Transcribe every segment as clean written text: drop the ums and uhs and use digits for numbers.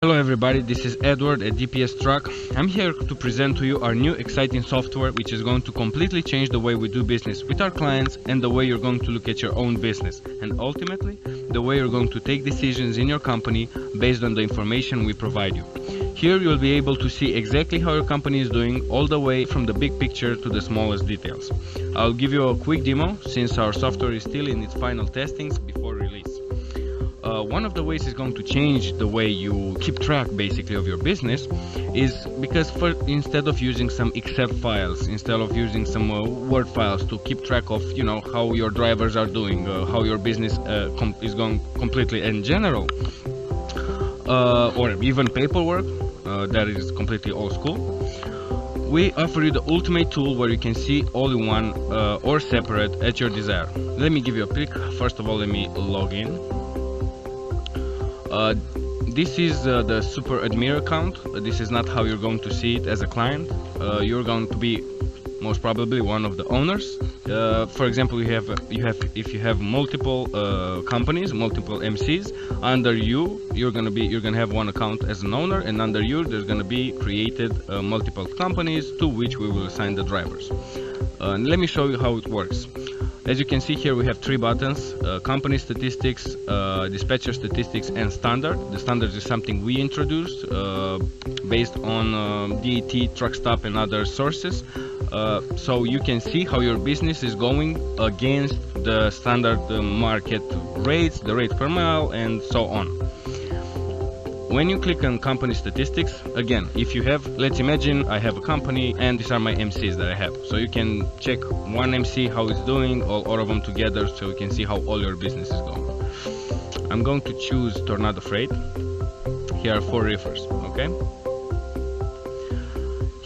Hello everybody, this is Edward at DPS Truck. I'm here to present to you our new exciting software which is going to completely change the way we do business with our clients and the way you're going to look at your own business, and ultimately the way you're going to take decisions in your company based on the information we provide you. Here you'll be able to see exactly how your company is doing, all the way from the big picture to the smallest details. I'll give you a quick demo since our software is still in its final testings before release. One of the ways it's going to change the way you keep track basically of your business is because instead of using some Excel files, instead of using some Word files to keep track of how your drivers are doing, how your business is going completely in general, or even paperwork that is completely old school, we offer you the ultimate tool where you can see all in one or separate at your desire. Let me give you a pick. First of all, let me log in. This is the super admin account. This is not how you're going to see it as a client. You're going to be most probably one of the owners. For example, if you have multiple companies, multiple MCs under you, you're gonna have one account as an owner, and under you there's gonna be created multiple companies to which we will assign the drivers. Let me show you how it works. As you can see here, we have three buttons: company statistics, dispatcher statistics, and standard. The standard is something we introduced based on DAT, truck stop, and other sources. So you can see how your business is going against the standard market rates, the rate per mile, and so on. When you click on company statistics, again, if you have, let's imagine I have a company and these are my MCs that I have. So you can check one MC, how it's doing, all of them together, so you can see how all your business is going. I'm going to choose Tornado Freight. Here are 4 reefers, okay?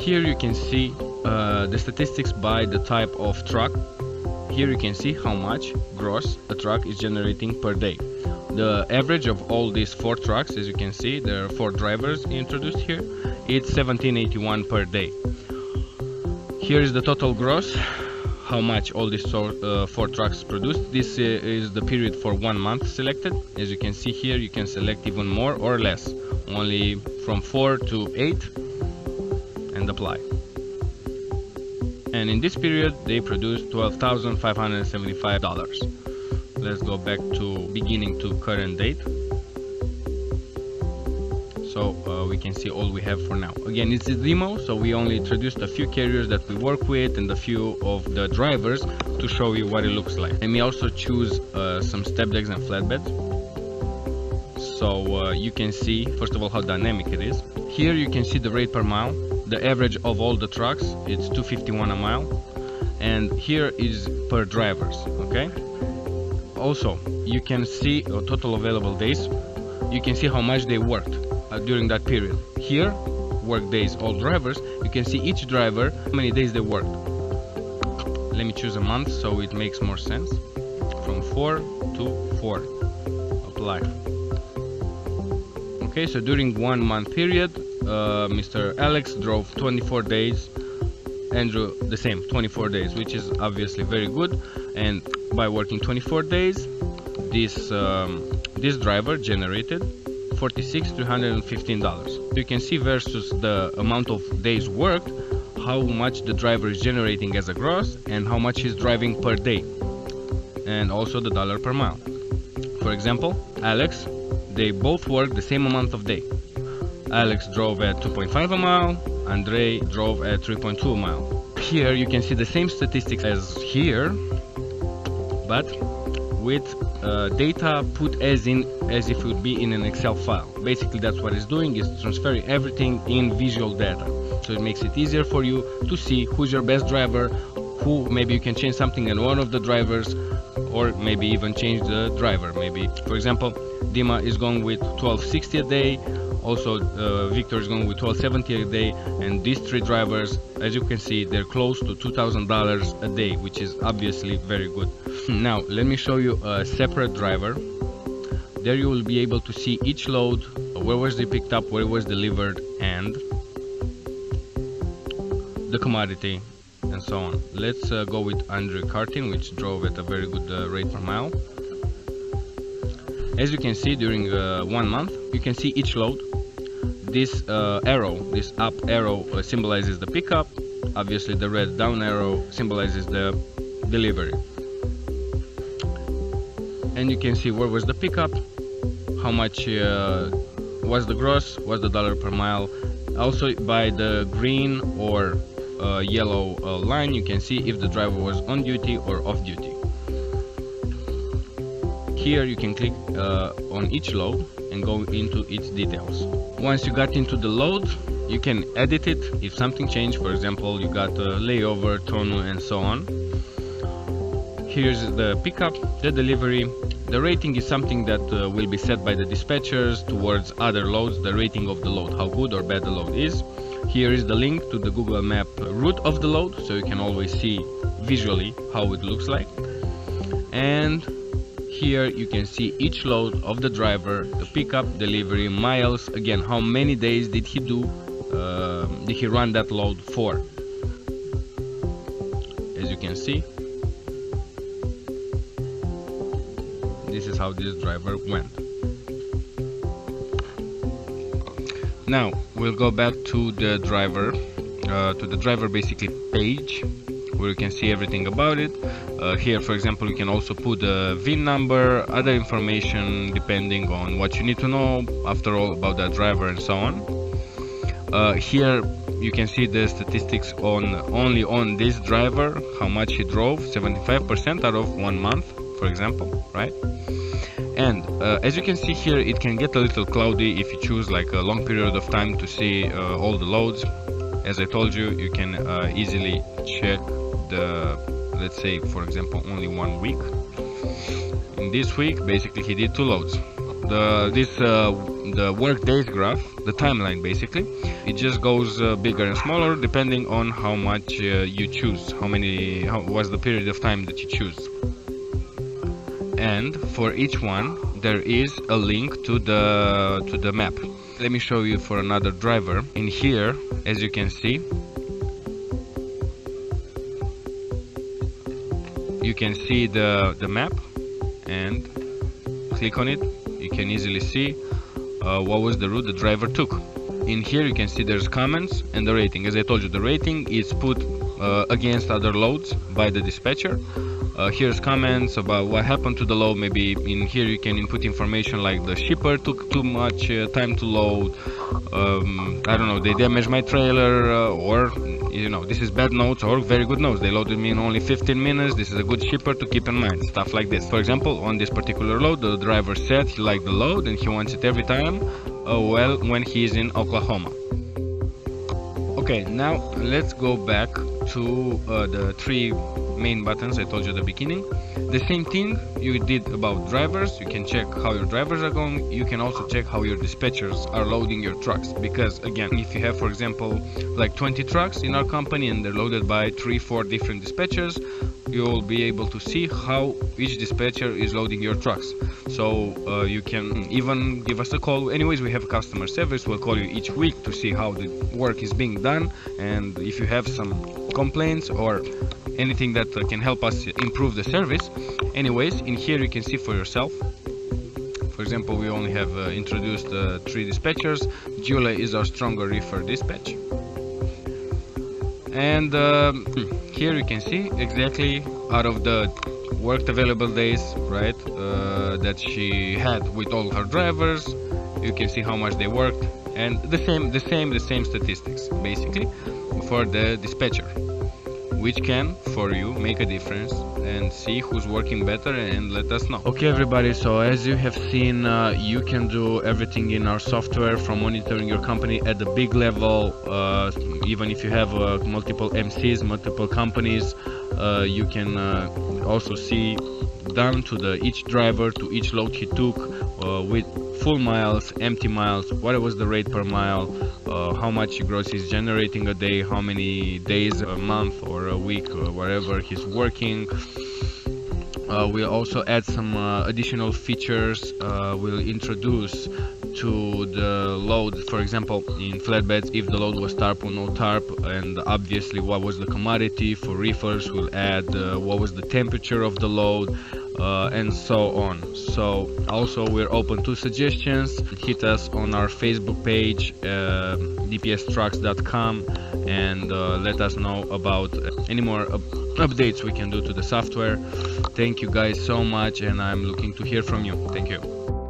Here you can see the statistics by the type of truck. Here you can see how much gross a truck is generating per day. The average of all these 4 trucks, as you can see, there are 4 drivers introduced here. It's $17.81 per day. Here is the total gross, how much all these 4 trucks produced. This is the period for 1 month selected. As you can see here, you can select even more or less, only from 4 to 8, and apply. And in this period, they produced $12,575. Let's go back to beginning to current date, so we can see all we have for now. Again, it's a demo, so we only introduced a few carriers that we work with and a few of the drivers to show you what it looks like. Let me also choose some step decks and flatbeds, so you can see first of all how dynamic it is. Here you can see the rate per mile. The average of all the trucks, it's $2.51 a mile, and here is per drivers, okay? Also, you can see total available days. You can see how much they worked during that period. Here, work days, all drivers. You can see each driver, how many days they worked. Let me choose a month so it makes more sense. From 4 to 4. Apply. Okay, so during 1 month period, Mr. Alex drove 24 days. Andrew the same, 24 days, which is obviously very good. And by working 24 days, this driver generated $46,315. You can see versus the amount of days worked, how much the driver is generating as a gross and how much he's driving per day, and also the dollar per mile. For example, Alex, they both worked the same amount of day. Alex drove at 2.5 a mile, Andre drove at 3.2 a mile. Here you can see the same statistics as here, but with data put as if it would be in an Excel file. Basically that's what it's doing, is transferring everything in visual data. So it makes it easier for you to see who's your best driver, who maybe you can change something in one of the drivers, or maybe even change the driver. Maybe, for example, Dima is going with $12.60 a day. Also, Victor is going with $12.70 a day, and these 3 drivers, as you can see, they're close to $2,000 a day, which is obviously very good. Now, let me show you a separate driver. There you will be able to see each load, where was it picked up, where it was delivered, and the commodity, and so on. Let's go with Andre Cartin, which drove at a very good rate per mile. As you can see, during 1 month, you can see each load, this arrow, this up arrow symbolizes the pickup. Obviously the red down arrow symbolizes the delivery. And you can see where was the pickup, how much was the gross, was the dollar per mile. Also by the green or yellow line you can see if the driver was on duty or off duty. Here you can click on each load and go into its details. Once you got into the load, you can edit it if something changed. For example, you got a layover, tonneau, and so on. Here's the pickup, the delivery. The rating is something that will be set by the dispatchers towards other loads, the rating of the load, how good or bad the load is. Here is the link to the Google Map route of the load, so you can always see visually how it looks like. And here you can see each load of the driver, the pickup, delivery, miles, again, how many days did he do, did he run that load for. As you can see, this is how this driver went. Now we'll go back to the driver basically page, where you can see everything about it. Here, for example, you can also put a VIN number, other information depending on what you need to know, after all, about that driver and so on. Here you can see the statistics only on this driver, how much he drove, 75% out of 1 month, for example, right? And as you can see here, it can get a little cloudy if you choose like a long period of time to see all the loads. As I told you, you can easily check the, let's say for example, only 1 week. In this week basically he did 2 loads. The work days graph, the timeline basically, it just goes bigger and smaller depending on how much you choose, how was the period of time that you choose. And for each one there is a link to the map. Let me show you for another driver. In here, as you can see, you can see the map, and click on it. You can easily see what was the route the driver took. In here you can see there's comments and the rating. As I told you, the rating is put against other loads by the dispatcher. Here's comments about what happened to the load. Maybe in here you can input information like the shipper took too much time to load, I don't know, they damaged my trailer, or you know, this is bad notes or very good notes, they loaded me in only 15 minutes, this is a good shipper to keep in mind, stuff like this. For example, on this particular load, the driver said he liked the load and he wants it every time, well, when he's in Oklahoma. Okay, now let's go back to the 3 main buttons I told you at the beginning. The same thing you did about drivers. You can check how your drivers are going. You can also check how your dispatchers are loading your trucks, because again, if you have, for example, like 20 trucks in our company and they're loaded by 3-4 different dispatchers, you will be able to see how each dispatcher is loading your trucks. So you can even give us a call. Anyways, we have customer service. We'll call you each week to see how the work is being done, and if you have some complaints or anything that can help us improve the service. Anyways, in here you can see for yourself. For example, we only have introduced 3 dispatchers. Julia is our stronger reefer dispatch. And here you can see exactly out of the worked available days, right, that she had with all her drivers. You can see how much they worked, and the same statistics basically for the dispatcher, which can for you make a difference and see who's working better and let us know. Okay everybody, so as you have seen, you can do everything in our software, from monitoring your company at the big level, even if you have multiple MCs, multiple companies, you can also see down to each driver, to each load he took, with full miles, empty miles, what was the rate per mile, how much gross he's generating a day, how many days, a month or a week, or whatever he's working. We'll also add some additional features. We'll introduce to the load, for example, in flatbeds, if the load was tarp or no tarp, and obviously what was the commodity. For reefers, we'll add what was the temperature of the load, and so on. So also we're open to suggestions. Hit us on our Facebook page, dpstrucks.com, and let us know about any more updates we can do to the software. Thank you guys so much, and I'm looking to hear from you. Thank you.